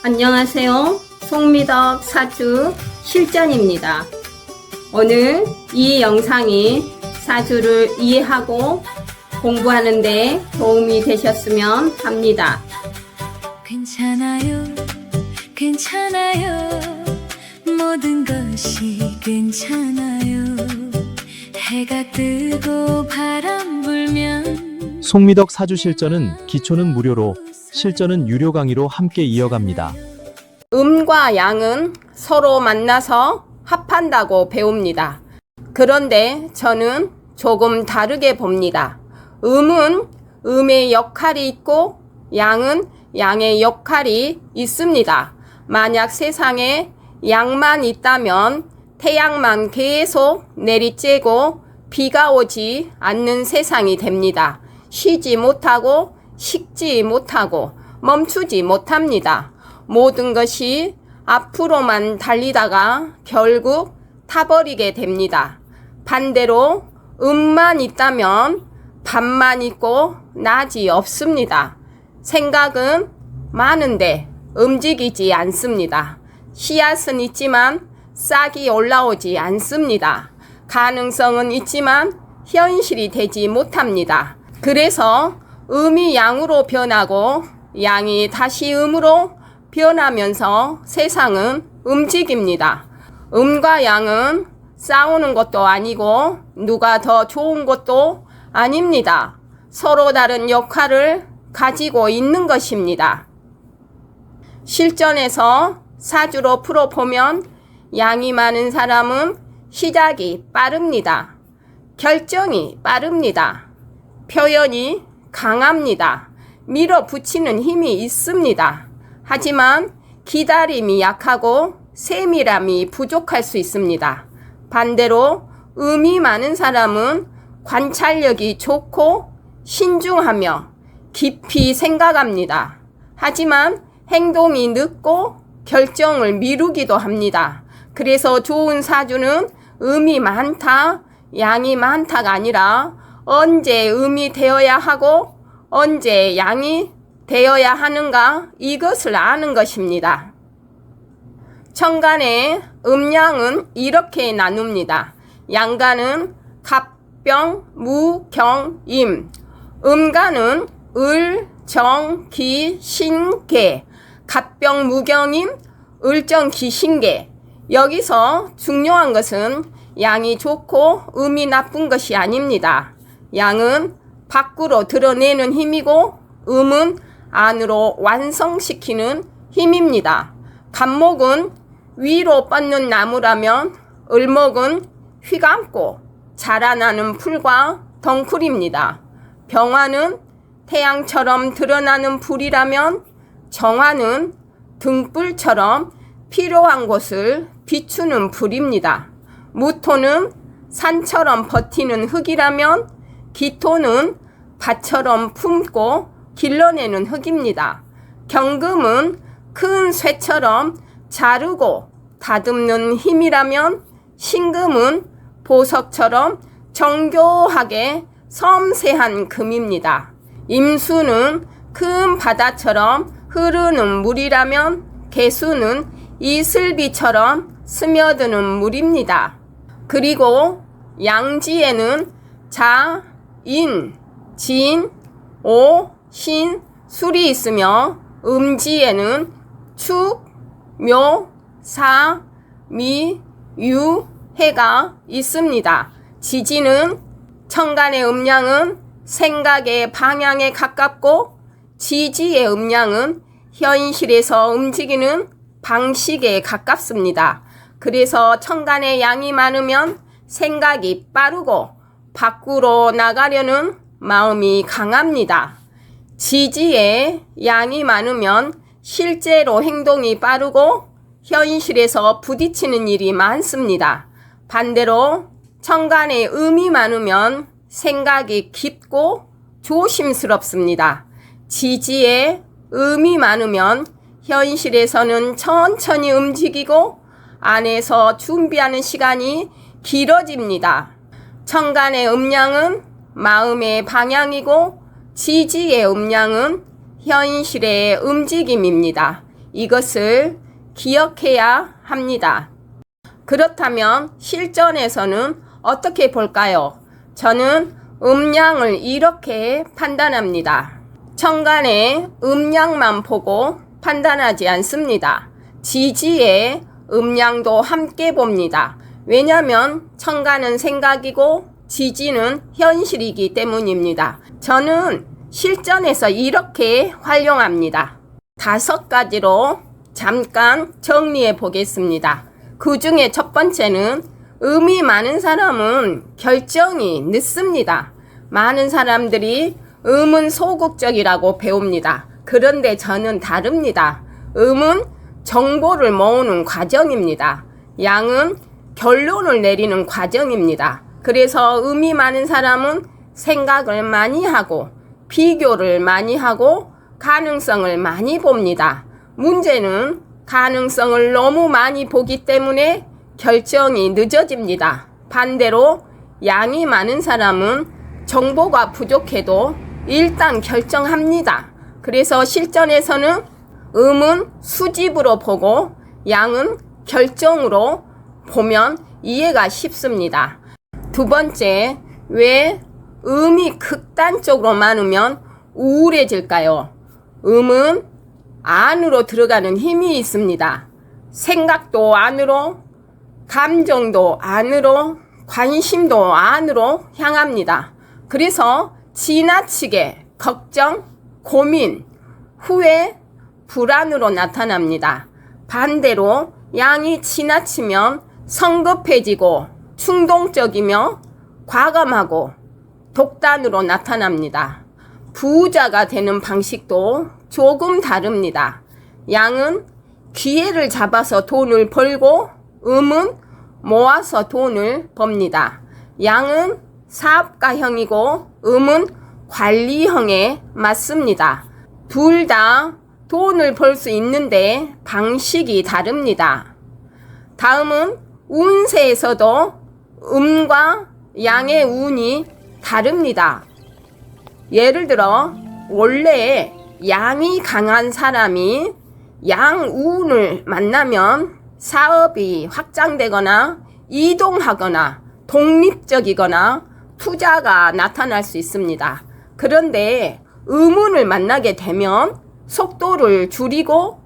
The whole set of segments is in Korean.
안녕하세요. 송미덕 사주 실전입니다. 오늘 이 영상이 사주를 이해하고 공부하는 데 도움이 되셨으면 합니다. 괜찮아요, 괜찮아요, 모든 것이 괜찮아요. 해가 뜨고 바람 불면 송미덕 사주 실전은 기초는 무료로, 실전은 유료 강의로 함께 이어갑니다. 음과 양은 서로 만나서 합한다고 배웁니다. 그런데 저는 조금 다르게 봅니다. 음은 음의 역할이 있고 양은 양의 역할이 있습니다. 만약 세상에 양만 있다면 태양만 계속 내리쬐고 비가 오지 않는 세상이 됩니다. 쉬지 못하고 식지 못하고 멈추지 못합니다. 모든 것이 앞으로만 달리다가 결국 타버리게 됩니다. 반대로 음만 있다면 밤만 있고 낮이 없습니다. 생각은 많은데 움직이지 않습니다. 씨앗은 있지만 싹이 올라오지 않습니다. 가능성은 있지만 현실이 되지 못합니다. 그래서 음이 양으로 변하고 양이 다시 음으로 변하면서 세상은 움직입니다. 음과 양은 싸우는 것도 아니고 누가 더 좋은 것도 아닙니다. 서로 다른 역할을 가지고 있는 것입니다. 실전에서 사주로 풀어보면 양이 많은 사람은 시작이 빠릅니다. 결정이 빠릅니다. 표현이 강합니다. 밀어붙이는 힘이 있습니다. 하지만 기다림이 약하고 세밀함이 부족할 수 있습니다. 반대로 음이 많은 사람은 관찰력이 좋고 신중하며 깊이 생각합니다. 하지만 행동이 늦고 결정을 미루기도 합니다. 그래서 좋은 사주는 음이 많다, 양이 많다가 아니라 언제 음이 되어야 하고 언제 양이 되어야 하는가 이것을 아는 것입니다. 천간의 음양은 이렇게 나눕니다. 양간은 갑병, 무, 경, 임. 음간은 을, 정, 기, 신, 개. 갑병, 무경임, 을정, 기, 신개. 여기서 중요한 것은 양이 좋고 음이 나쁜 것이 아닙니다. 양은 밖으로 드러내는 힘이고 음은 안으로 완성시키는 힘입니다. 갑목은 위로 뻗는 나무라면 을목은 휘감고 자라나는 풀과 덩쿨입니다. 병화는 태양처럼 드러나는 불이라면 정화는 등불처럼 필요한 곳을 비추는 불입니다. 무토는 산처럼 버티는 흙이라면 기토는 밭처럼 품고 길러내는 흙입니다. 경금은 큰 쇠처럼 자르고 다듬는 힘이라면 신금은 보석처럼 정교하게 섬세한 금입니다. 임수는 큰 바다처럼 흐르는 물이라면 개수는 이슬비처럼 스며드는 물입니다. 그리고 양지에는 자, 인, 진, 오, 신, 술이 있으며 음지에는 축, 묘, 사, 미, 유, 해가 있습니다. 지지는 천간의 음양은 생각의 방향에 가깝고 지지의 음양은 현실에서 움직이는 방식에 가깝습니다. 그래서 천간의 양이 많으면 생각이 빠르고 밖으로 나가려는 마음이 강합니다. 지지에 양이 많으면 실제로 행동이 빠르고 현실에서 부딪히는 일이 많습니다. 반대로 천간에 음이 많으면 생각이 깊고 조심스럽습니다. 지지에 음이 많으면 현실에서는 천천히 움직이고 안에서 준비하는 시간이 길어집니다. 천간의 음양은 마음의 방향이고 지지의 음양은 현실의 움직임입니다. 이것을 기억해야 합니다. 그렇다면 실전에서는 어떻게 볼까요? 저는 음양을 이렇게 판단합니다. 천간의 음양만 보고 판단하지 않습니다. 지지의 음양도 함께 봅니다. 왜냐하면 천간은 생각이고 지지는 현실이기 때문입니다. 저는 실전에서 이렇게 활용합니다. 5가지로 잠깐 정리해 보겠습니다. 그 중에 첫 번째는 음이 많은 사람은 결정이 늦습니다. 많은 사람들이 음은 소극적이라고 배웁니다. 그런데 저는 다릅니다. 음은 정보를 모으는 과정입니다. 양은 결론을 내리는 과정입니다. 그래서 음이 많은 사람은 생각을 많이 하고 비교를 많이 하고 가능성을 많이 봅니다. 문제는 가능성을 너무 많이 보기 때문에 결정이 늦어집니다. 반대로 양이 많은 사람은 정보가 부족해도 일단 결정합니다. 그래서 실전에서는 음은 수집으로 보고 양은 결정으로 보면 이해가 쉽습니다. 두 번째, 왜 음이 극단적으로 많으면 우울해질까요? 음은 안으로 들어가는 힘이 있습니다. 생각도 안으로, 감정도 안으로, 관심도 안으로 향합니다. 그래서 지나치게 걱정, 고민, 후회, 불안으로 나타납니다. 반대로 양이 지나치면 성급해지고 충동적이며 과감하고 독단으로 나타납니다. 부자가 되는 방식도 조금 다릅니다. 양은 기회를 잡아서 돈을 벌고 음은 모아서 돈을 법니다. 양은 사업가형이고 음은 관리형에 맞습니다. 둘 다 돈을 벌 수 있는데 방식이 다릅니다. 다음은 운세에서도 음과 양의 운이 다릅니다. 예를 들어 원래 양이 강한 사람이 양운을 만나면 사업이 확장되거나 이동하거나 독립적이거나 투자가 나타날 수 있습니다. 그런데 음운을 만나게 되면 속도를 줄이고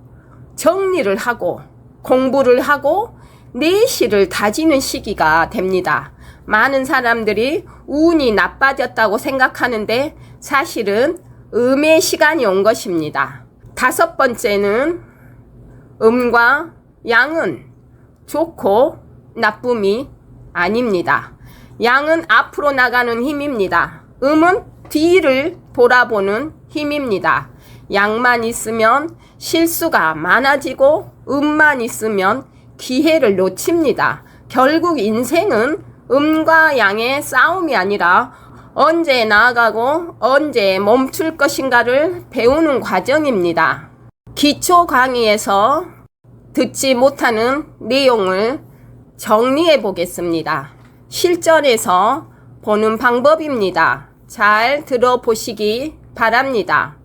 정리를 하고 공부를 하고 내실을 다지는 시기가 됩니다. 많은 사람들이 운이 나빠졌다고 생각하는데 사실은 음의 시간이 온 것입니다. 5번째는 음과 양은 좋고 나쁨이 아닙니다. 양은 앞으로 나가는 힘입니다. 음은 뒤를 돌아보는 힘입니다. 양만 있으면 실수가 많아지고 음만 있으면 기회를 놓칩니다. 결국 인생은 음과 양의 싸움이 아니라 언제 나아가고 언제 멈출 것인가를 배우는 과정입니다. 기초 강의에서 듣지 못하는 내용을 정리해 보겠습니다. 실전에서 보는 방법입니다. 잘 들어보시기 바랍니다.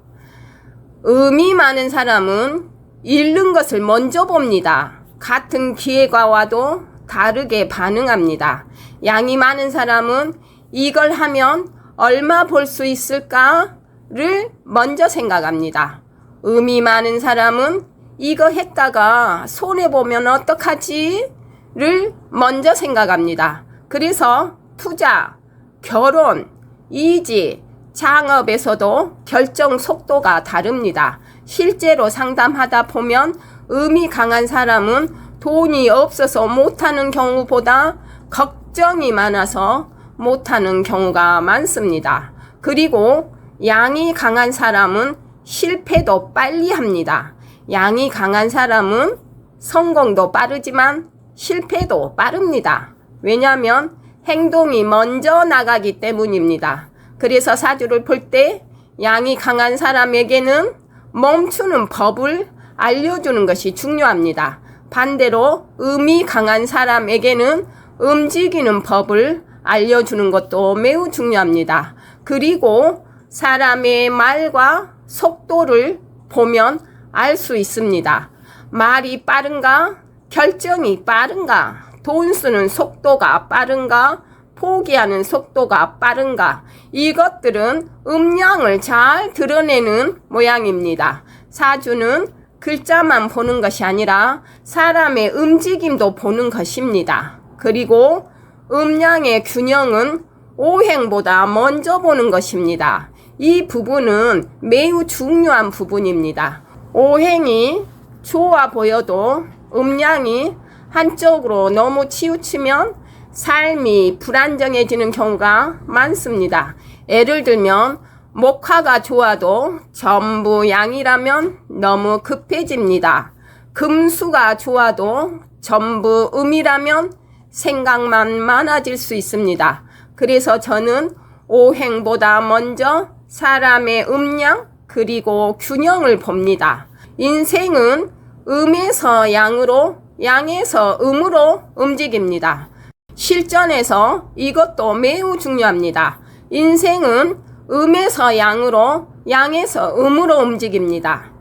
음이 많은 사람은 잃는 것을 먼저 봅니다. 같은 기회가 와도 다르게 반응합니다. 양이 많은 사람은 이걸 하면 얼마 벌 수 있을까를 먼저 생각합니다. 음이 많은 사람은 이거 했다가 손해보면 어떡하지? 를 먼저 생각합니다. 그래서 투자, 결혼, 이직, 창업에서도 결정 속도가 다릅니다. 실제로 상담하다 보면 음이 강한 사람은 돈이 없어서 못하는 경우보다 걱정이 많아서 못하는 경우가 많습니다. 그리고 양이 강한 사람은 실패도 빨리 합니다. 양이 강한 사람은 성공도 빠르지만 실패도 빠릅니다. 왜냐하면 행동이 먼저 나가기 때문입니다. 그래서 사주를 볼 때 양이 강한 사람에게는 멈추는 법을 알려주는 것이 중요합니다. 반대로 음이 강한 사람에게는 움직이는 법을 알려주는 것도 매우 중요합니다. 그리고 사람의 말과 속도를 보면 알 수 있습니다. 말이 빠른가? 결정이 빠른가? 돈 쓰는 속도가 빠른가? 포기하는 속도가 빠른가? 이것들은 음량을 잘 드러내는 모양입니다. 사주는 글자만 보는 것이 아니라 사람의 움직임도 보는 것입니다. 그리고 음량의 균형은 오행보다 먼저 보는 것입니다. 이 부분은 매우 중요한 부분입니다. 오행이 좋아 보여도 음량이 한쪽으로 너무 치우치면 삶이 불안정해지는 경우가 많습니다. 예를 들면 목화가 좋아도 전부 양이라면 너무 급해집니다. 금수가 좋아도 전부 음이라면 생각만 많아질 수 있습니다. 그래서 저는 오행보다 먼저 사람의 음량 그리고 균형을 봅니다. 인생은 음에서 양으로, 양에서 음으로 움직입니다. 실전에서 이것도 매우 중요합니다. 인생은 음에서 양으로, 양에서 음으로 움직입니다.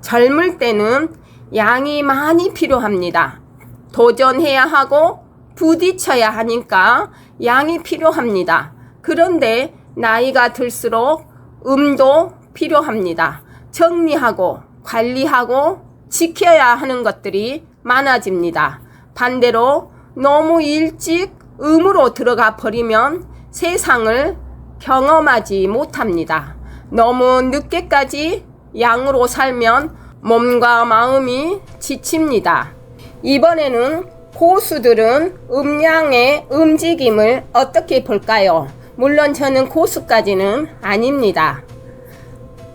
젊을 때는 양이 많이 필요합니다. 도전해야 하고 부딪혀야 하니까 양이 필요합니다. 그런데 나이가 들수록 음도 필요합니다. 정리하고 관리하고 지켜야 하는 것들이 많아집니다. 반대로 너무 일찍 음으로 들어가 버리면 세상을 경험하지 못합니다. 너무 늦게까지 양으로 살면 몸과 마음이 지칩니다. 이번에는 고수들은 음양의 움직임을 어떻게 볼까요? 물론 저는 고수까지는 아닙니다.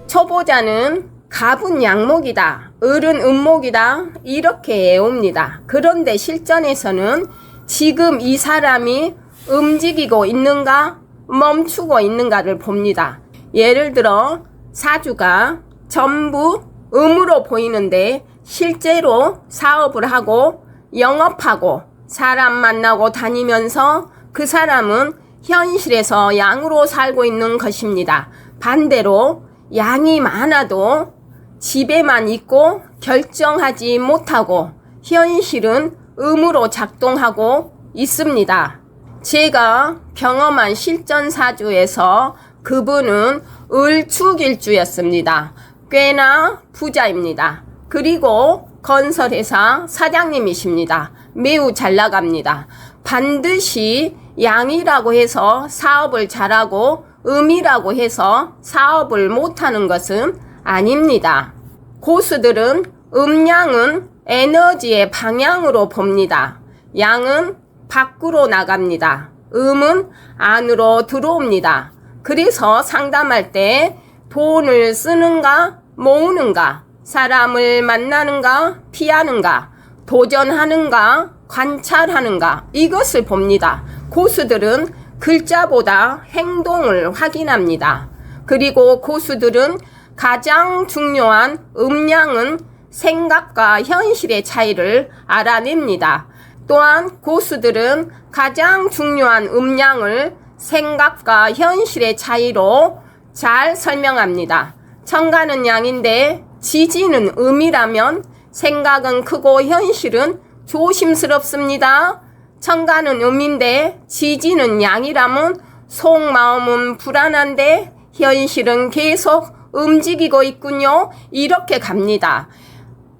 초보자는 갑은 양목이다, 을은 음목이다 이렇게 외웁니다. 그런데 실전에서는 지금 이 사람이 움직이고 있는가 멈추고 있는가를 봅니다. 예를 들어 사주가 전부 음으로 보이는데 실제로 사업을 하고 영업하고 사람 만나고 다니면서 그 사람은 현실에서 양으로 살고 있는 것입니다. 반대로 양이 많아도 집에만 있고 결정하지 못하고 현실은 음으로 작동하고 있습니다. 제가 경험한 실전 사주에서 그분은 을축일주였습니다. 꽤나 부자입니다. 그리고 건설회사 사장님이십니다. 매우 잘 나갑니다. 반드시 양이라고 해서 사업을 잘하고 음이라고 해서 사업을 못하는 것은 아닙니다. 고수들은 음양은 에너지의 방향으로 봅니다. 양은 밖으로 나갑니다. 음은 안으로 들어옵니다. 그래서 상담할 때 돈을 쓰는가 모으는가, 사람을 만나는가 피하는가, 도전하는가 관찰하는가 이것을 봅니다. 고수들은 글자보다 행동을 확인합니다. 그리고 고수들은 가장 중요한 음양은 생각과 현실의 차이를 알아냅니다. 또한 고수들은 가장 중요한 음양을 생각과 현실의 차이로 잘 설명합니다. 천간은 양인데 지지는 음이라면 생각은 크고 현실은 조심스럽습니다. 천간은 음인데 지지는 양이라면 속마음은 불안한데 현실은 계속 움직이고 있군요. 이렇게 갑니다.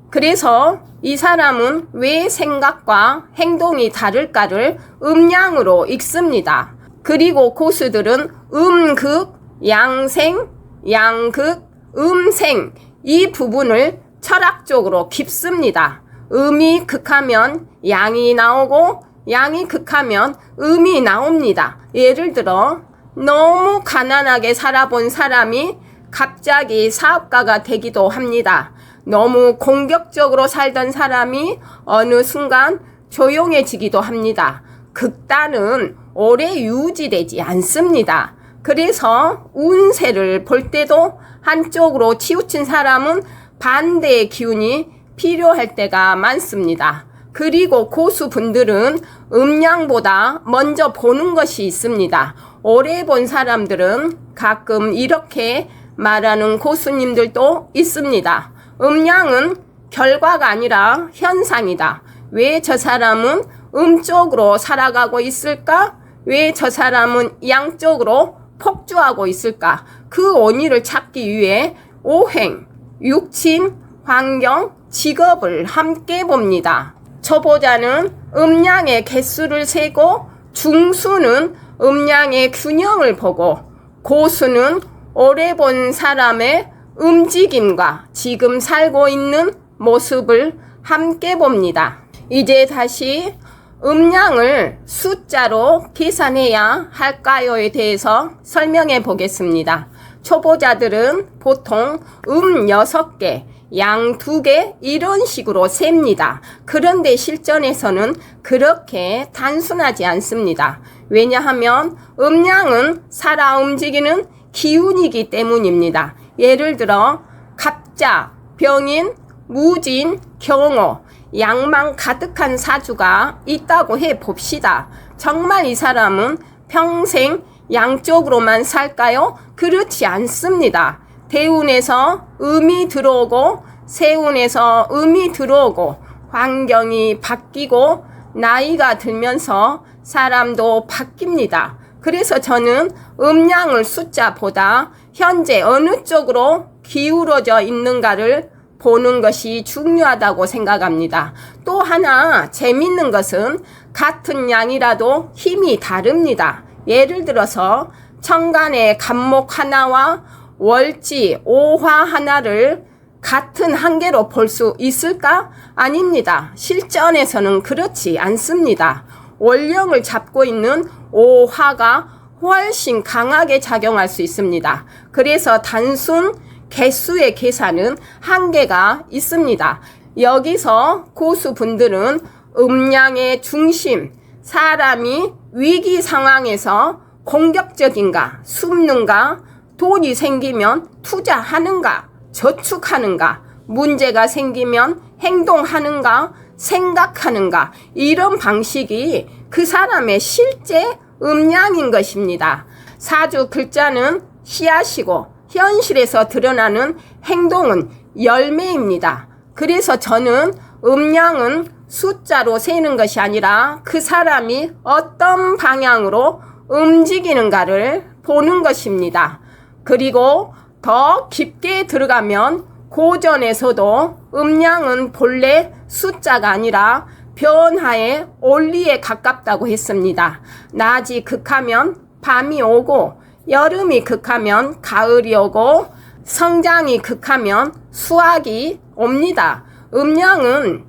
그래서 이 사람은 왜 생각과 행동이 다를까를 음양으로 읽습니다. 그리고 고수들은 음극, 양생, 양극, 음생 이 부분을 철학적으로 깊습니다. 음이 극하면 양이 나오고 양이 극하면 음이 나옵니다. 예를 들어 너무 가난하게 살아본 사람이 갑자기 사업가가 되기도 합니다. 너무 공격적으로 살던 사람이 어느 순간 조용해지기도 합니다. 극단은 오래 유지되지 않습니다. 그래서 운세를 볼 때도 한쪽으로 치우친 사람은 반대의 기운이 필요할 때가 많습니다. 그리고 고수분들은 음양보다 먼저 보는 것이 있습니다. 오래 본 사람들은 가끔 이렇게 말하는 고수님들도 있습니다. 음양은 결과가 아니라 현상이다. 왜 저 사람은 음쪽으로 살아가고 있을까? 왜 저 사람은 양쪽으로 폭주하고 있을까? 그 원인을 찾기 위해 오행, 육친, 환경, 직업을 함께 봅니다. 초보자는 음양의 개수를 세고, 중수는 음양의 균형을 보고, 고수는 오래 본 사람의 움직임과 지금 살고 있는 모습을 함께 봅니다. 이제 다시 음양을 숫자로 계산해야 할까요에 대해서 설명해 보겠습니다. 초보자들은 보통 6개, 양 2개 이런 식으로 셉니다. 그런데 실전에서는 그렇게 단순하지 않습니다. 왜냐하면 음양은 살아 움직이는 기운이기 때문입니다. 예를 들어 갑자, 병인, 무진, 경호, 양만 가득한 사주가 있다고 해 봅시다. 정말 이 사람은 평생 양쪽으로만 살까요? 그렇지 않습니다. 대운에서 음이 들어오고 세운에서 음이 들어오고 환경이 바뀌고 나이가 들면서 사람도 바뀝니다. 그래서 저는 음양을 숫자보다 현재 어느 쪽으로 기울어져 있는가를 보는 것이 중요하다고 생각합니다. 또 하나 재밌는 것은 같은 양이라도 힘이 다릅니다. 예를 들어서 천간의 간목 하나와 월지 오화 하나를 같은 한 개로 볼 수 있을까? 아닙니다. 실전에서는 그렇지 않습니다. 월령을 잡고 있는 오화가 훨씬 강하게 작용할 수 있습니다. 그래서 단순 개수의 계산은 한계가 있습니다. 여기서 고수분들은 음양의 중심, 사람이 위기 상황에서 공격적인가, 숨는가, 돈이 생기면 투자하는가, 저축하는가, 문제가 생기면 행동하는가, 생각하는가, 이런 방식이 그 사람의 실제 음양인 것입니다. 사주 글자는 씨앗이고 현실에서 드러나는 행동은 열매입니다. 그래서 저는 음양은 숫자로 세는 것이 아니라 그 사람이 어떤 방향으로 움직이는가를 보는 것입니다. 그리고 더 깊게 들어가면 고전에서도 음양은 본래 숫자가 아니라 변화의 원리에 가깝다고 했습니다. 낮이 극하면 밤이 오고, 여름이 극하면 가을이 오고, 성장이 극하면 수확이 옵니다. 음양은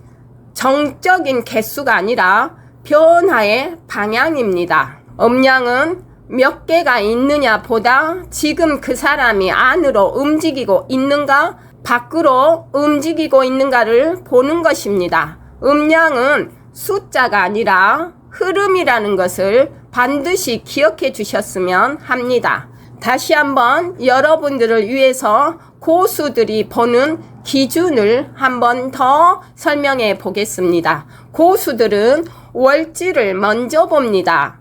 정적인 개수가 아니라 변화의 방향입니다. 음양은 몇 개가 있느냐 보다 지금 그 사람이 안으로 움직이고 있는가, 밖으로 움직이고 있는가를 보는 것입니다. 음양은 숫자가 아니라 흐름이라는 것을 반드시 기억해 주셨으면 합니다. 다시 한번 여러분들을 위해서 고수들이 보는 기준을 한번 더 설명해 보겠습니다. 고수들은 월지를 먼저 봅니다.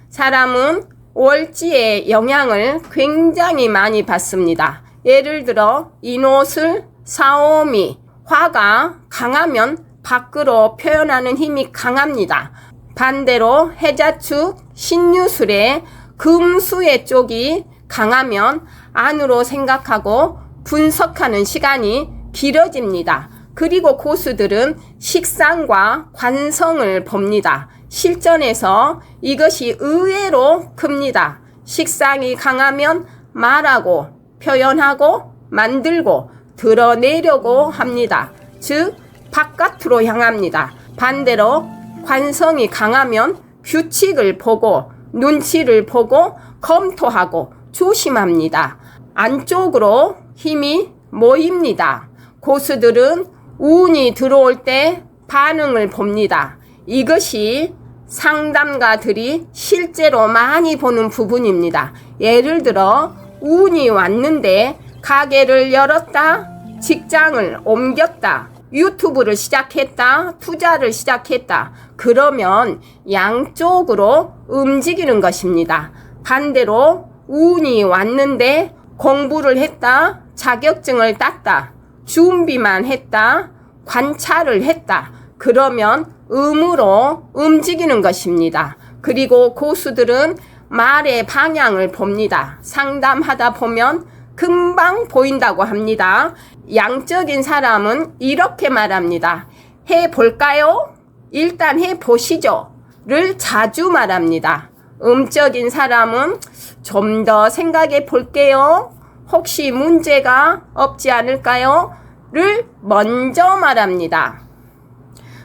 사람은 월지의 영향을 굉장히 많이 받습니다. 예를 들어 인옷을 사오미, 화가 강하면 밖으로 표현하는 힘이 강합니다. 반대로 해자축, 신유술의 금수의 쪽이 강하면 안으로 생각하고 분석하는 시간이 길어집니다. 그리고 고수들은 식상과 관성을 봅니다. 실전에서 이것이 의외로 큽니다. 식상이 강하면 말하고 표현하고 만들고 드러내려고 합니다. 즉 바깥으로 향합니다. 반대로 관성이 강하면 규칙을 보고 눈치를 보고 검토하고 조심합니다. 안쪽으로 힘이 모입니다. 고수들은 운이 들어올 때 반응을 봅니다. 이것이 상담가들이 실제로 많이 보는 부분입니다. 예를 들어 운이 왔는데 가게를 열었다, 직장을 옮겼다, 유튜브를 시작했다, 투자를 시작했다. 그러면 양쪽으로 움직이는 것입니다. 반대로 운이 왔는데 공부를 했다, 자격증을 땄다, 준비만 했다, 관찰을 했다. 그러면 음으로 움직이는 것입니다. 그리고 고수들은 말의 방향을 봅니다. 상담하다 보면 금방 보인다고 합니다. 양적인 사람은 이렇게 말합니다. 해볼까요? 일단 해보시죠. 를 자주 말합니다. 음적인 사람은 좀 더 생각해 볼게요. 혹시 문제가 없지 않을까요? 를 먼저 말합니다.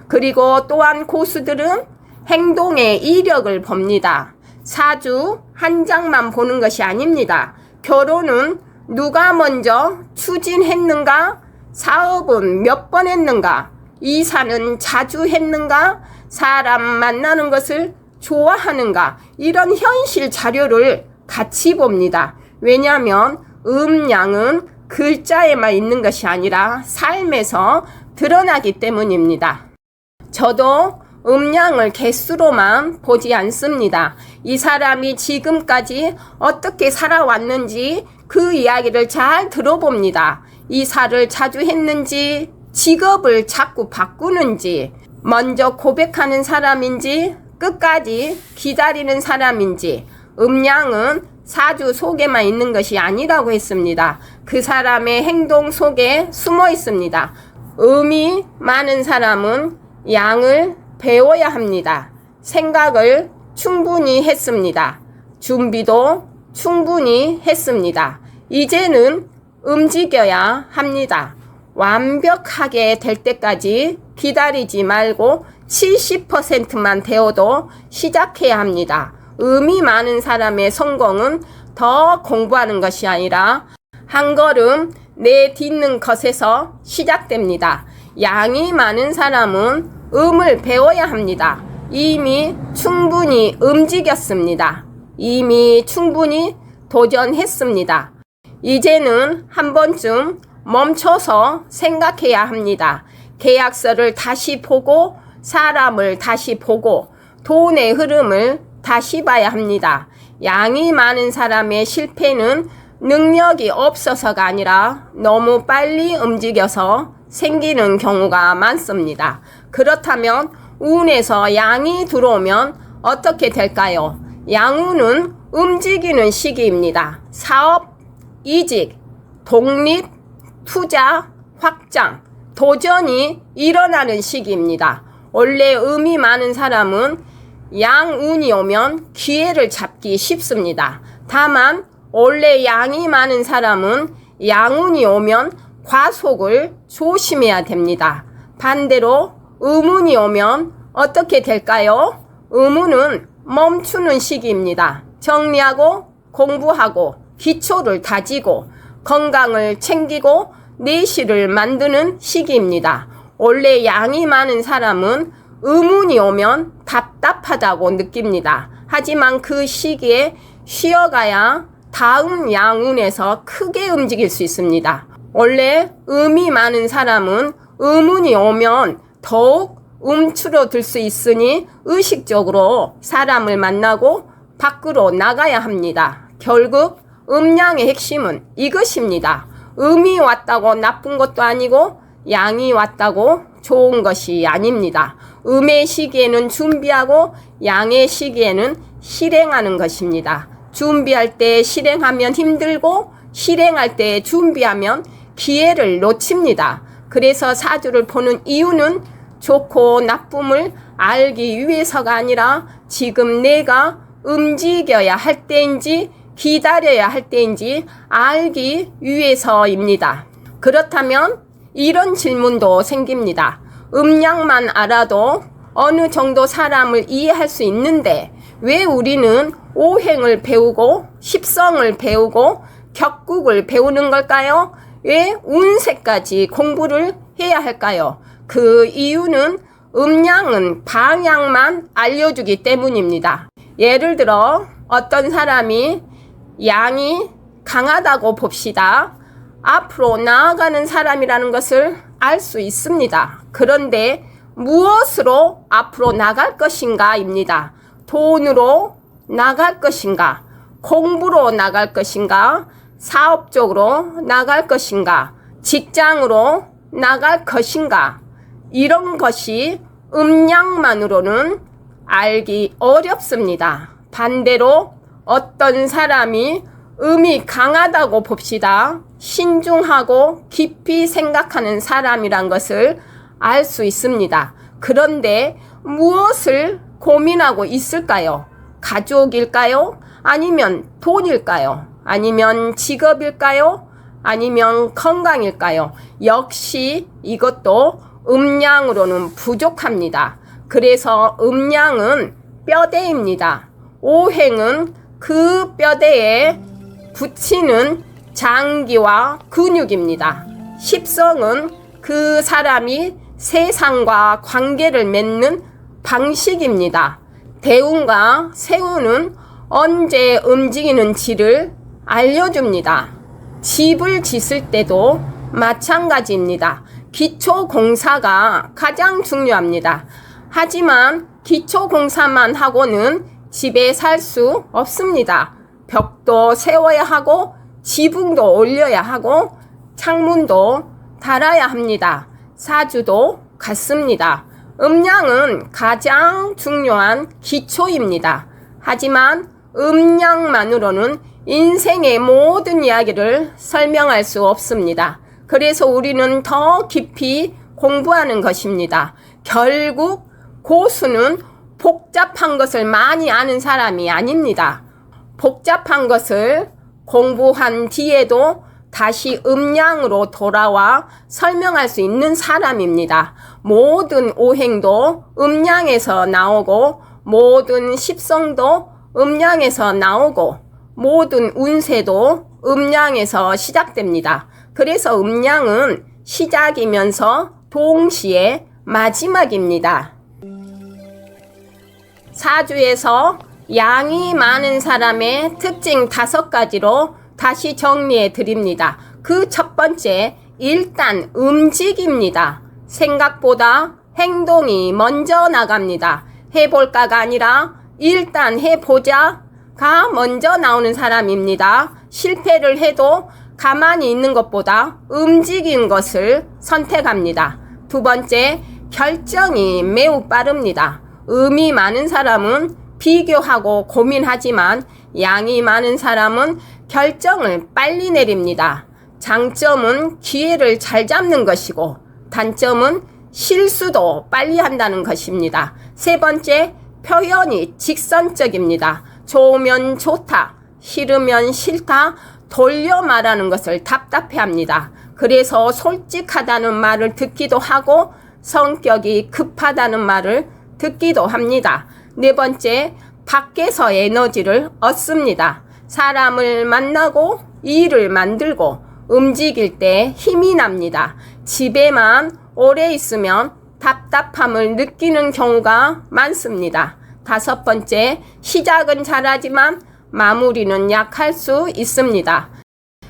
그리고 또한 고수들은 행동의 이력을 봅니다. 사주 한 장만 보는 것이 아닙니다. 결혼은 누가 먼저 추진했는가? 사업은 몇 번 했는가? 이사는 자주 했는가? 사람 만나는 것을 좋아하는가? 이런 현실 자료를 같이 봅니다. 왜냐하면 음양은 글자에만 있는 것이 아니라 삶에서 드러나기 때문입니다. 저도 음양을 개수로만 보지 않습니다. 이 사람이 지금까지 어떻게 살아왔는지 그 이야기를 잘 들어봅니다. 이사를 자주 했는지, 직업을 자꾸 바꾸는지, 먼저 고백하는 사람인지, 끝까지 기다리는 사람인지, 음양은 사주 속에만 있는 것이 아니라고 했습니다. 그 사람의 행동 속에 숨어 있습니다. 음이 많은 사람은 양을 배워야 합니다. 생각을 충분히 했습니다. 준비도 충분히 했습니다. 이제는 움직여야 합니다. 완벽하게 될 때까지 기다리지 말고 70%만 되어도 시작해야 합니다. 음이 많은 사람의 성공은 더 공부하는 것이 아니라 한 걸음 내딛는 것에서 시작됩니다. 양이 많은 사람은 음을 배워야 합니다. 이미 충분히 움직였습니다. 이미 충분히 도전했습니다. 이제는 한 번쯤 멈춰서 생각해야 합니다. 계약서를 다시 보고 사람을 다시 보고 돈의 흐름을 다시 봐야 합니다. 양이 많은 사람의 실패는 능력이 없어서가 아니라 너무 빨리 움직여서 생기는 경우가 많습니다. 그렇다면 운에서 양이 들어오면 어떻게 될까요? 양운은 움직이는 시기입니다. 사업, 이직, 독립, 투자, 확장, 도전이 일어나는 시기입니다. 원래 음이 많은 사람은 양운이 오면 기회를 잡기 쉽습니다. 다만 원래 양이 많은 사람은 양운이 오면 과속을 조심해야 됩니다. 반대로 음운이 오면 어떻게 될까요? 음운은 멈추는 시기입니다. 정리하고 공부하고 기초를 다지고 건강을 챙기고 내실을 만드는 시기입니다. 원래 양이 많은 사람은 음운이 오면 답답하다고 느낍니다. 하지만 그 시기에 쉬어가야 다음 양운에서 크게 움직일 수 있습니다. 원래 음이 많은 사람은 음운이 오면 더욱 움츠러들 수 있으니 의식적으로 사람을 만나고 밖으로 나가야 합니다. 결국 음양의 핵심은 이것입니다. 음이 왔다고 나쁜 것도 아니고 양이 왔다고 좋은 것이 아닙니다. 음의 시기에는 준비하고 양의 시기에는 실행하는 것입니다. 준비할 때 실행하면 힘들고 실행할 때 준비하면 기회를 놓칩니다. 그래서 사주를 보는 이유는 좋고 나쁨을 알기 위해서가 아니라 지금 내가 움직여야 할 때인지 기다려야 할 때인지 알기 위해서입니다. 그렇다면 이런 질문도 생깁니다. 음양만 알아도 어느 정도 사람을 이해할 수 있는데 왜 우리는 오행을 배우고 십성을 배우고 격국을 배우는 걸까요? 왜 운세까지 공부를 해야 할까요? 그 이유는 음양은 방향만 알려주기 때문입니다. 예를 들어 어떤 사람이 양이 강하다고 봅시다. 앞으로 나아가는 사람이라는 것을 알 수 있습니다. 그런데 무엇으로 앞으로 나갈 것인가입니다. 돈으로 나갈 것인가? 공부로 나갈 것인가? 사업적으로 나갈 것인가? 직장으로 나갈 것인가? 이런 것이 음양만으로는 알기 어렵습니다. 반대로 어떤 사람이 음이 강하다고 봅시다. 신중하고 깊이 생각하는 사람이란 것을 알 수 있습니다. 그런데 무엇을 고민하고 있을까요? 가족일까요? 아니면 돈일까요? 아니면 직업일까요? 아니면 건강일까요? 역시 이것도 음양으로는 부족합니다. 그래서 음양은 뼈대입니다. 오행은 그 뼈대에 붙이는 장기와 근육입니다. 십성은 그 사람이 세상과 관계를 맺는 방식입니다. 대운과 세운은 언제 움직이는지를 알려줍니다. 집을 짓을 때도 마찬가지입니다. 기초공사가 가장 중요합니다. 하지만 기초공사만 하고는 집에 살 수 없습니다. 벽도 세워야 하고 지붕도 올려야 하고 창문도 달아야 합니다. 사주도 같습니다. 음양은 가장 중요한 기초입니다. 하지만 음양만으로는 인생의 모든 이야기를 설명할 수 없습니다. 그래서 우리는 더 깊이 공부하는 것입니다. 결국 고수는 복잡한 것을 많이 아는 사람이 아닙니다. 복잡한 것을 공부한 뒤에도 다시 음양으로 돌아와 설명할 수 있는 사람입니다. 모든 오행도 음양에서 나오고 모든 십성도 음양에서 나오고 모든 운세도 음양에서 시작됩니다. 그래서 음양은 시작이면서 동시에 마지막입니다. 사주에서 양이 많은 사람의 특징 5가지로 다시 정리해 드립니다. 그 첫 번째, 일단 움직입니다. 생각보다 행동이 먼저 나갑니다. 해볼까가 아니라 일단 해보자가 먼저 나오는 사람입니다. 실패를 해도 가만히 있는 것보다 움직인 것을 선택합니다. 두 번째, 결정이 매우 빠릅니다. 음이 많은 사람은 비교하고 고민하지만 양이 많은 사람은 결정을 빨리 내립니다. 장점은 기회를 잘 잡는 것이고 단점은 실수도 빨리 한다는 것입니다. 세 번째, 표현이 직선적입니다. 좋으면 좋다, 싫으면 싫다 돌려 말하는 것을 답답해합니다. 그래서 솔직하다는 말을 듣기도 하고 성격이 급하다는 말을 듣기도 합니다. 네 번째, 밖에서 에너지를 얻습니다. 사람을 만나고 일을 만들고 움직일 때 힘이 납니다. 집에만 오래 있으면 답답함을 느끼는 경우가 많습니다. 다섯 번째, 시작은 잘하지만 마무리는 약할 수 있습니다.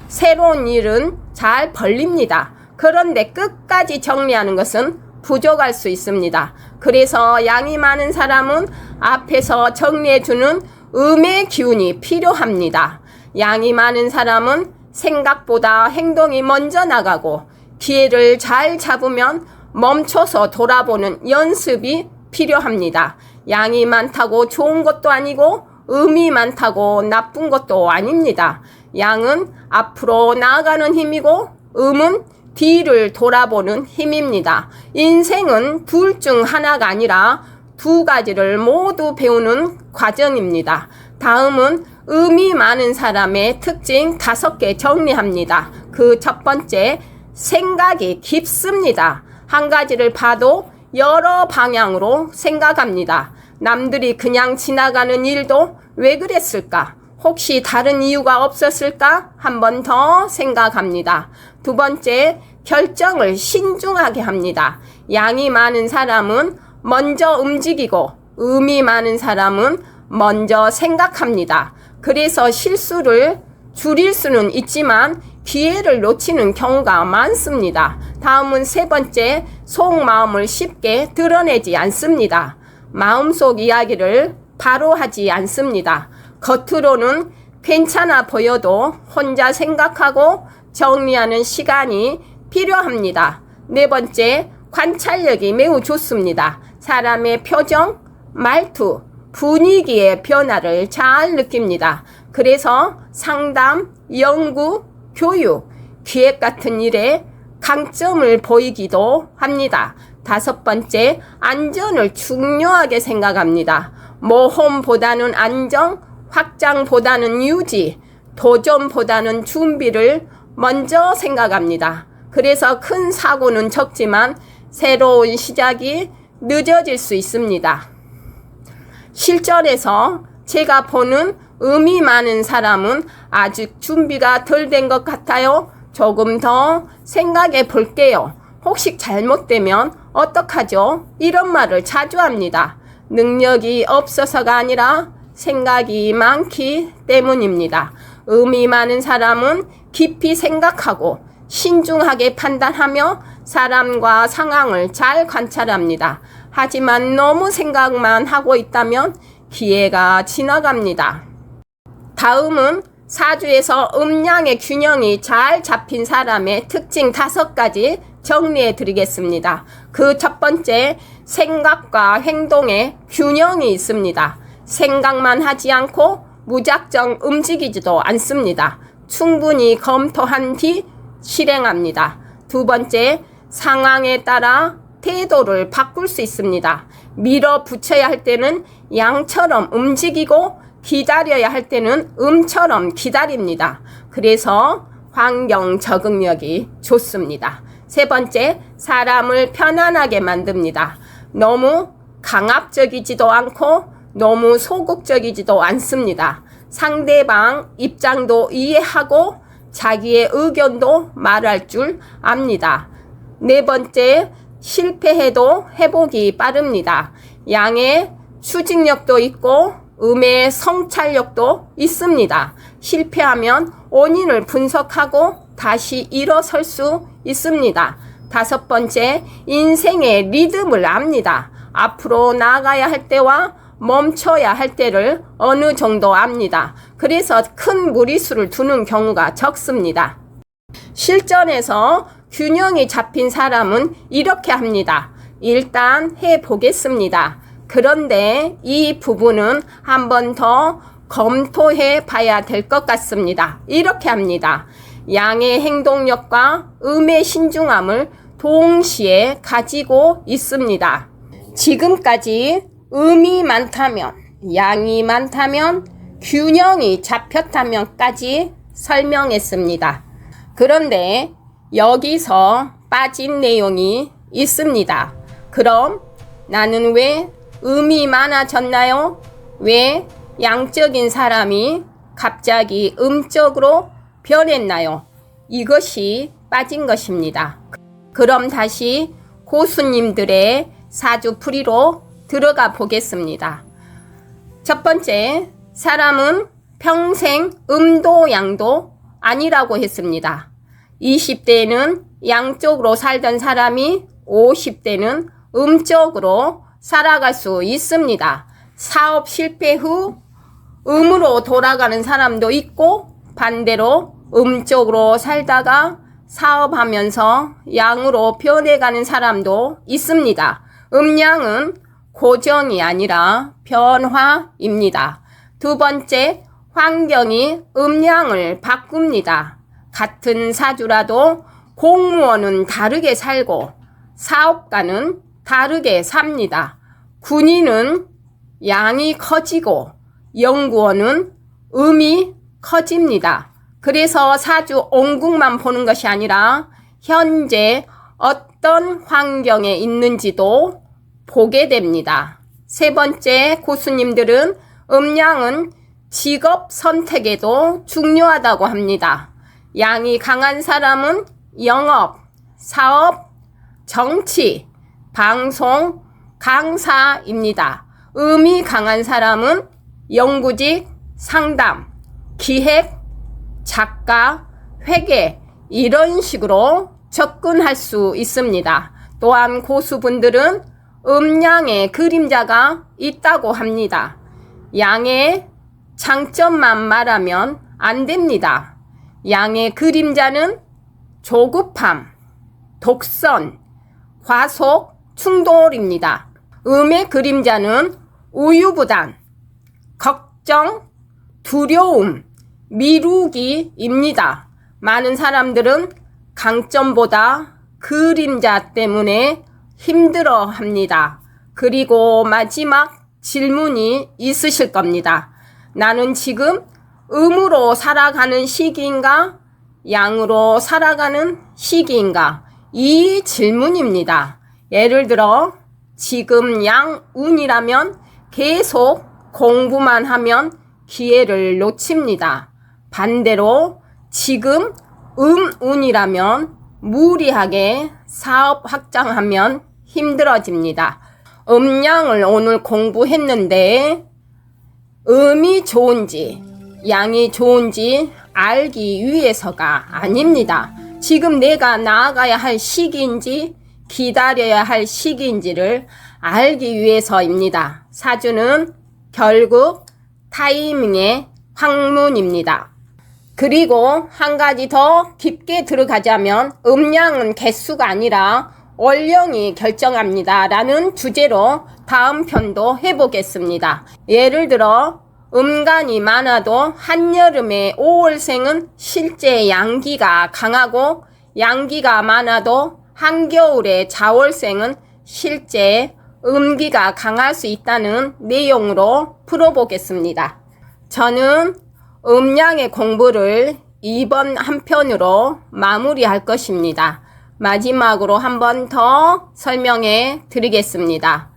새로운 일은 잘 벌립니다. 그런데 끝까지 정리하는 것은 부족할 수 있습니다. 그래서 양이 많은 사람은 앞에서 정리해주는 음의 기운이 필요합니다. 양이 많은 사람은 생각보다 행동이 먼저 나가고 기회를 잘 잡으면 멈춰서 돌아보는 연습이 필요합니다. 양이 많다고 좋은 것도 아니고 음이 많다고 나쁜 것도 아닙니다. 양은 앞으로 나아가는 힘이고 음은 뒤를 돌아보는 힘입니다. 인생은 둘 중 하나가 아니라 두 가지를 모두 배우는 과정입니다. 다음은 음이 많은 사람의 특징 5개 정리합니다. 그 첫 번째, 생각이 깊습니다. 한 가지를 봐도 여러 방향으로 생각합니다. 남들이 그냥 지나가는 일도 왜 그랬을까? 혹시 다른 이유가 없었을까? 한 번 더 생각합니다. 두 번째, 결정을 신중하게 합니다. 양이 많은 사람은 먼저 움직이고 음이 많은 사람은 먼저 생각합니다. 그래서 실수를 줄일 수는 있지만 기회를 놓치는 경우가 많습니다. 다음은 세 번째, 속마음을 쉽게 드러내지 않습니다. 마음속 이야기를 바로 하지 않습니다. 겉으로는 괜찮아 보여도 혼자 생각하고 정리하는 시간이 필요합니다. 네 번째, 관찰력이 매우 좋습니다. 사람의 표정, 말투, 분위기의 변화를 잘 느낍니다. 그래서 상담, 연구, 교육, 기획 같은 일에 강점을 보이기도 합니다. 5번째, 안전을 중요하게 생각합니다. 모험보다는 안정, 확장보다는 유지, 도전보다는 준비를 먼저 생각합니다. 그래서 큰 사고는 적지만 새로운 시작이 늦어질 수 있습니다. 실전에서 제가 보는 의미 많은 사람은 아직 준비가 덜 된 것 같아요. 조금 더 생각해 볼게요. 혹시 잘못되면 어떡하죠? 이런 말을 자주 합니다. 능력이 없어서가 아니라 생각이 많기 때문입니다. 의미 많은 사람은 깊이 생각하고 신중하게 판단하며 사람과 상황을 잘 관찰합니다. 하지만 너무 생각만 하고 있다면 기회가 지나갑니다. 다음은 사주에서 음양의 균형이 잘 잡힌 사람의 특징 5가지 정리해 드리겠습니다. 그 첫 번째, 생각과 행동에 균형이 있습니다. 생각만 하지 않고 무작정 움직이지도 않습니다. 충분히 검토한 뒤 실행합니다. 두 번째, 상황에 따라 태도를 바꿀 수 있습니다. 밀어붙여야 할 때는 양처럼 움직이고 기다려야 할 때는 음처럼 기다립니다. 그래서 환경 적응력이 좋습니다. 세 번째, 사람을 편안하게 만듭니다. 너무 강압적이지도 않고 너무 소극적이지도 않습니다. 상대방 입장도 이해하고 자기의 의견도 말할 줄 압니다. 네 번째, 실패해도 회복이 빠릅니다. 양의 수직력도 있고 음의 성찰력도 있습니다. 실패하면 원인을 분석하고 다시 일어설 수 있습니다. 5번째, 인생의 리듬을 압니다. 앞으로 나가야 할 때와 멈춰야 할 때를 어느 정도 압니다. 그래서 큰 무리수를 두는 경우가 적습니다. 실전에서 균형이 잡힌 사람은 이렇게 합니다. 일단 해보겠습니다. 그런데 이 부분은 한 번 더 검토해 봐야 될 것 같습니다. 이렇게 합니다. 양의 행동력과 음의 신중함을 동시에 가지고 있습니다. 지금까지 음이 많다면, 양이 많다면, 균형이 잡혔다면까지 설명했습니다. 그런데 여기서 빠진 내용이 있습니다. 그럼 나는 왜 음이 많아졌나요? 왜 양적인 사람이 갑자기 음적으로 변했나요? 이것이 빠진 것입니다. 그럼 다시 고수님들의 사주풀이로 들어가 보겠습니다. 첫 번째, 사람은 평생 음도 양도 아니라고 했습니다. 20대에는 양쪽으로 살던 사람이 50대는 음쪽으로 살아갈 수 있습니다. 사업 실패 후 음으로 돌아가는 사람도 있고 반대로 음쪽으로 살다가 사업하면서 양으로 변해가는 사람도 있습니다. 음양은 고정이 아니라 변화입니다. 두 번째, 환경이 음양을 바꿉니다. 같은 사주라도 공무원은 다르게 살고 사업가는 다르게 삽니다. 군인은 양이 커지고 연구원은 음이 커집니다. 그래서 사주 온국만 보는 것이 아니라 현재 어떤 환경에 있는지도 보게 됩니다. 세 번째, 고수님들은 음양은 직업 선택에도 중요하다고 합니다. 양이 강한 사람은 영업, 사업, 정치, 방송, 강사입니다. 음이 강한 사람은 연구직, 상담, 기획, 작가, 회계 이런 식으로 접근할 수 있습니다. 또한 고수분들은 음양의 그림자가 있다고 합니다. 양의 장점만 말하면 안 됩니다. 양의 그림자는 조급함, 독선, 과속 충돌입니다. 음의 그림자는 우유부단, 걱정, 두려움, 미루기입니다. 많은 사람들은 강점보다 그림자 때문에 힘들어 합니다. 그리고 마지막 질문이 있으실 겁니다. 나는 지금 음으로 살아가는 시기인가? 양으로 살아가는 시기인가? 이 질문입니다. 예를 들어 지금 양운이라면 계속 공부만 하면 기회를 놓칩니다. 반대로 지금 음운이라면 무리하게 사업 확장하면 힘들어집니다. 음양을 오늘 공부했는데 음이 좋은지 양이 좋은지 알기 위해서가 아닙니다. 지금 내가 나아가야 할 시기인지 기다려야 할 시기인지를 알기 위해서입니다. 사주는 결국 타이밍의 학문입니다. 그리고 한 가지 더 깊게 들어가자면 음양은 개수가 아니라 원령이 결정합니다 라는 주제로 다음 편도 해보겠습니다. 예를 들어 음간이 많아도 한여름에 5월생은 실제 양기가 강하고 양기가 많아도 한겨울에 자월생은 실제 음기가 강할 수 있다는 내용으로 풀어보겠습니다. 저는 음양의 공부를 이번 한 편으로 마무리할 것입니다. 마지막으로 한 번 더 설명해 드리겠습니다.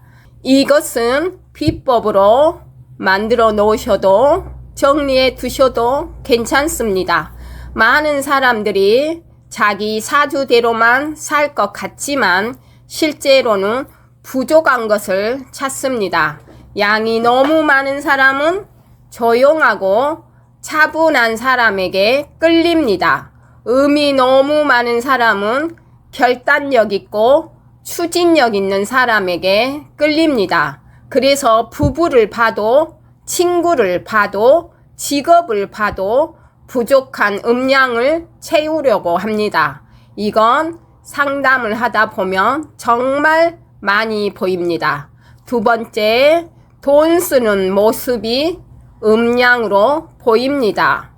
이것은 비법으로 만들어 놓으셔도 정리해 두셔도 괜찮습니다. 많은 사람들이 자기 사주대로만 살 것 같지만 실제로는 부족한 것을 찾습니다. 양이 너무 많은 사람은 조용하고 차분한 사람에게 끌립니다. 음이 너무 많은 사람은 결단력 있고 추진력 있는 사람에게 끌립니다. 그래서 부부를 봐도 친구를 봐도 직업을 봐도 부족한 음양을 채우려고 합니다. 이건 상담을 하다 보면 정말 많이 보입니다. 두 번째, 돈 쓰는 모습이 음양으로 보입니다.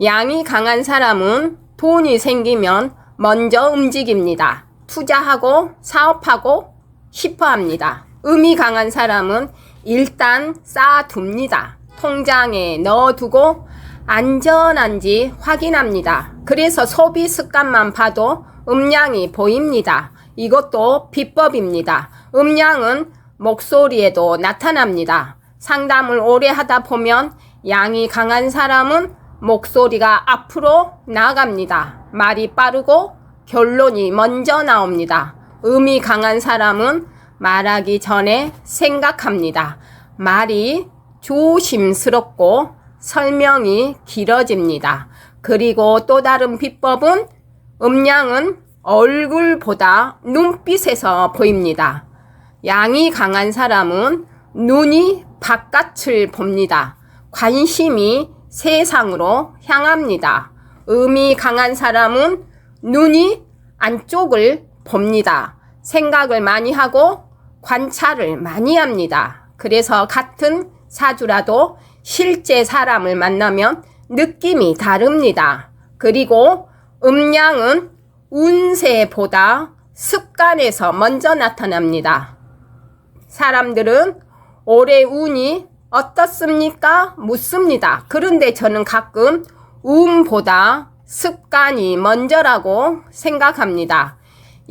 양이 강한 사람은 돈이 생기면 먼저 움직입니다. 투자하고 사업하고 싶어 합니다. 음이 강한 사람은 일단 쌓아둡니다. 통장에 넣어두고 안전한지 확인합니다. 그래서 소비 습관만 봐도 음양이 보입니다. 이것도 비법입니다. 음양은 목소리에도 나타납니다. 상담을 오래 하다 보면 양이 강한 사람은 목소리가 앞으로 나갑니다. 말이 빠르고 결론이 먼저 나옵니다. 음이 강한 사람은 말하기 전에 생각합니다. 말이 조심스럽고 설명이 길어집니다. 그리고 또 다른 비법은 음양은 얼굴보다 눈빛에서 보입니다. 양이 강한 사람은 눈이 바깥을 봅니다. 관심이 세상으로 향합니다. 음이 강한 사람은 눈이 안쪽을 봅니다. 생각을 많이 하고 관찰을 많이 합니다. 그래서 같은 사주라도 실제 사람을 만나면 느낌이 다릅니다. 그리고 음양은 운세보다 습관에서 먼저 나타납니다. 사람들은 올해 운이 어떻습니까? 묻습니다. 그런데 저는 가끔 운보다 습관이 먼저라고 생각합니다.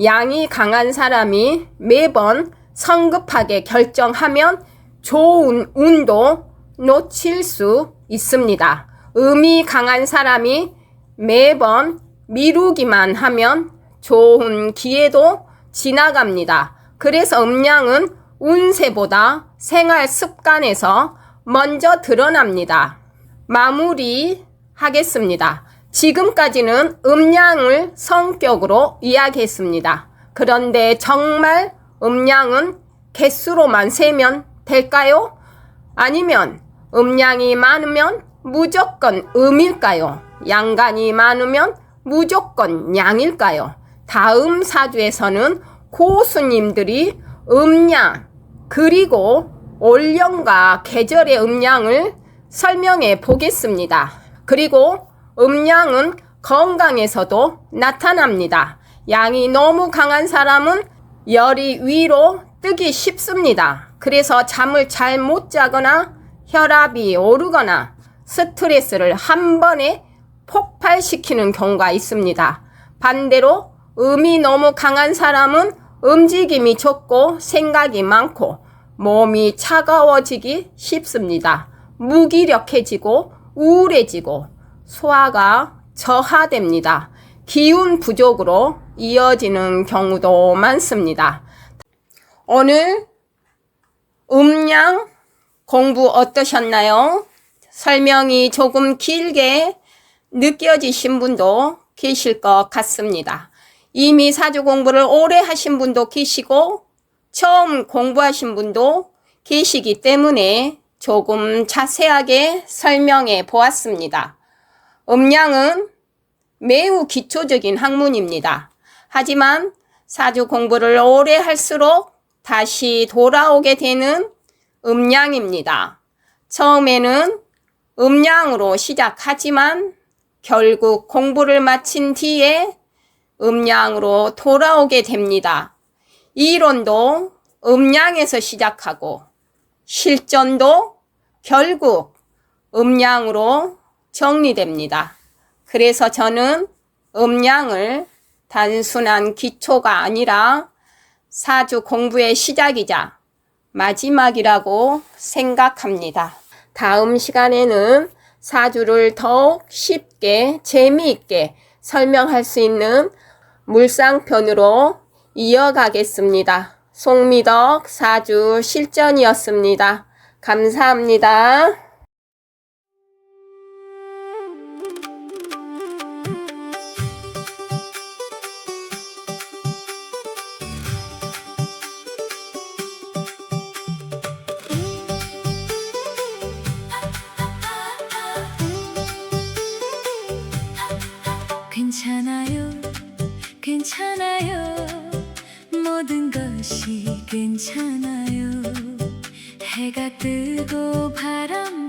양이 강한 사람이 매번 성급하게 결정하면 좋은 운도 놓칠 수 있습니다. 음이 강한 사람이 매번 미루기만 하면 좋은 기회도 지나갑니다. 그래서 음양은 운세보다 생활 습관에서 먼저 드러납니다. 마무리하겠습니다. 지금까지는 음양을 성격으로 이야기했습니다. 그런데 정말 음양은 개수로만 세면 될까요? 아니면 음양이 많으면 무조건 음일까요? 양간이 많으면 무조건 양일까요? 다음 사주에서는 고수님들이 음양 그리고 올령과 계절의 음양을 설명해 보겠습니다. 그리고 음양은 건강에서도 나타납니다. 양이 너무 강한 사람은 열이 위로 뜨기 쉽습니다. 그래서 잠을 잘 못 자거나 혈압이 오르거나 스트레스를 한 번에 폭발시키는 경우가 있습니다. 반대로 음이 너무 강한 사람은 움직임이 적고 생각이 많고 몸이 차가워지기 쉽습니다. 무기력해지고 우울해지고 소화가 저하됩니다. 기운 부족으로 이어지는 경우도 많습니다. 오늘 음양 공부 어떠셨나요? 설명이 조금 길게 느껴지신 분도 계실 것 같습니다. 이미 사주 공부를 오래 하신 분도 계시고 처음 공부하신 분도 계시기 때문에 조금 자세하게 설명해 보았습니다. 음양은 매우 기초적인 학문입니다. 하지만 사주 공부를 오래 할수록 다시 돌아오게 되는 음양입니다. 처음에는 음양으로 시작하지만 결국 공부를 마친 뒤에 음양으로 돌아오게 됩니다. 이론도 음양에서 시작하고 실전도 결국 음양으로 정리됩니다. 그래서 저는 음양을 단순한 기초가 아니라 사주 공부의 시작이자 마지막이라고 생각합니다. 다음 시간에는 사주를 더욱 쉽게 재미있게 설명할 수 있는 물상편으로 이어가겠습니다. 송미덕 사주 실전이었습니다. 감사합니다. 괜찮아요, 괜찮아요. 모든 것이 괜찮아요. 해가 뜨고 바람